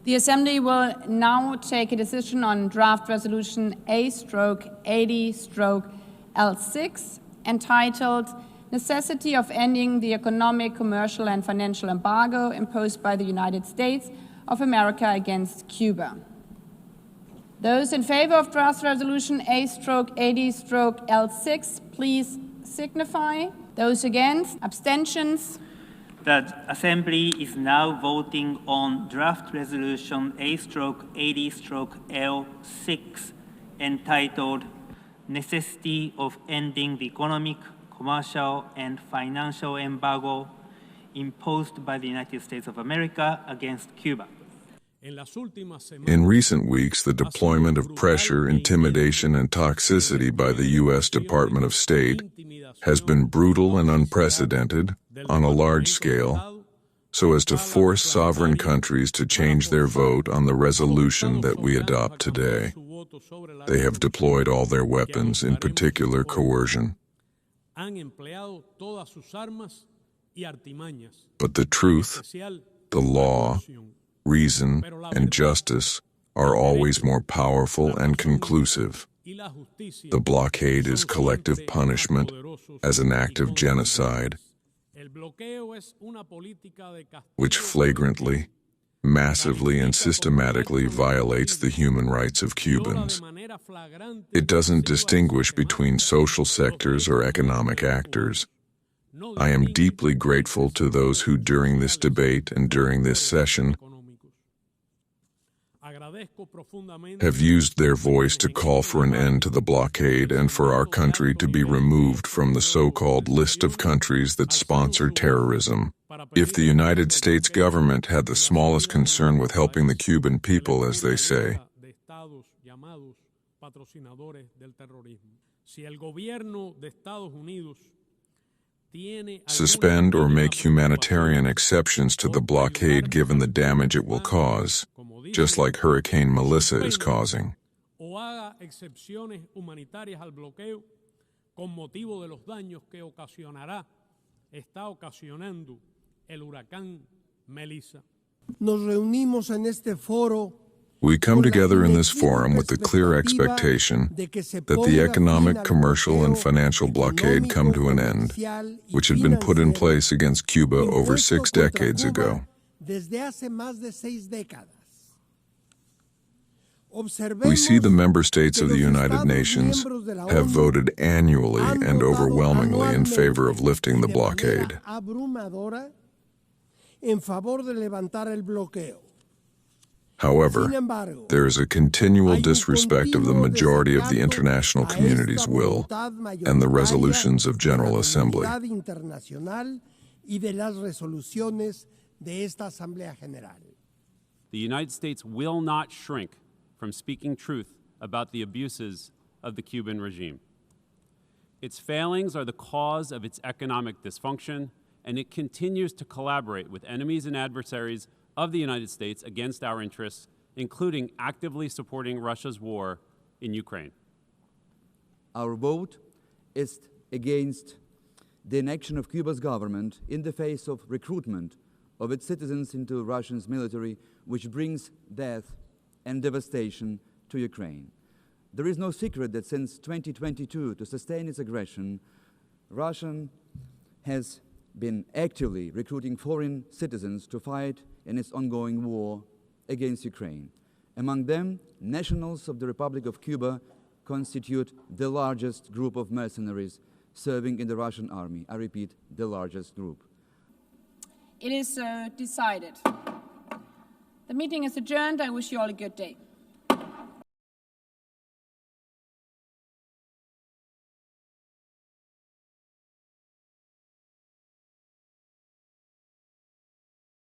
The Assembly will now take a decision on draft resolution A/80/L6 entitled Necessity of Ending the Economic, Commercial and Financial Embargo imposed by the United States of America against Cuba. Those in favor of draft resolution A/80/L6, please signify. Those against, abstentions. The Assembly is now voting on draft resolution A/80/L6 entitled Necessity of Ending the Economic, Commercial and Financial Embargo imposed by the United States of America against Cuba. In recent weeks, the deployment of pressure, intimidation, and toxicity by the U.S. Department of State has been brutal and unprecedented on a large scale, so as to force sovereign countries to change their vote on the resolution that we adopt today. They have deployed all their weapons, in particular coercion. But the truth, the law, reason, and justice are always more powerful and conclusive. The blockade is collective punishment as an act of genocide, which flagrantly, massively, and systematically violates the human rights of Cubans. It doesn't distinguish between social sectors or economic actors. I am deeply grateful to those who, during this debate and during this session, have used their voice to call for an end to the blockade and for our country to be removed from the so-called list of countries that sponsor terrorism. If the United States government had the smallest concern with helping the Cuban people, as they say, suspend or make humanitarian exceptions to the blockade given the damage it will cause, just like Hurricane Melissa is causing. We come together in this forum with the clear expectation that the economic, commercial, and financial blockade come to an end, which had been put in place against Cuba over 6 decades ago. We see the member states of the United Nations have voted annually and overwhelmingly in favor of lifting the blockade. However, there is a continual disrespect of the majority of the international community's will and the resolutions of General Assembly. The United States will not shrink from speaking truth about the abuses of the Cuban regime. Its failings are the cause of its economic dysfunction, and it continues to collaborate with enemies and adversaries of the United States against our interests, including actively supporting Russia's war in Ukraine. Our vote is against the inaction of Cuba's government in the face of recruitment of its citizens into Russia's military, which brings death and devastation to Ukraine. There is no secret that since 2022, to sustain its aggression, Russia has been actively recruiting foreign citizens to fight in its ongoing war against Ukraine. Among them, nationals of the Republic of Cuba constitute the largest group of mercenaries serving in the Russian army. I repeat, the largest group. It is decided. The meeting is adjourned. I wish you all a good day.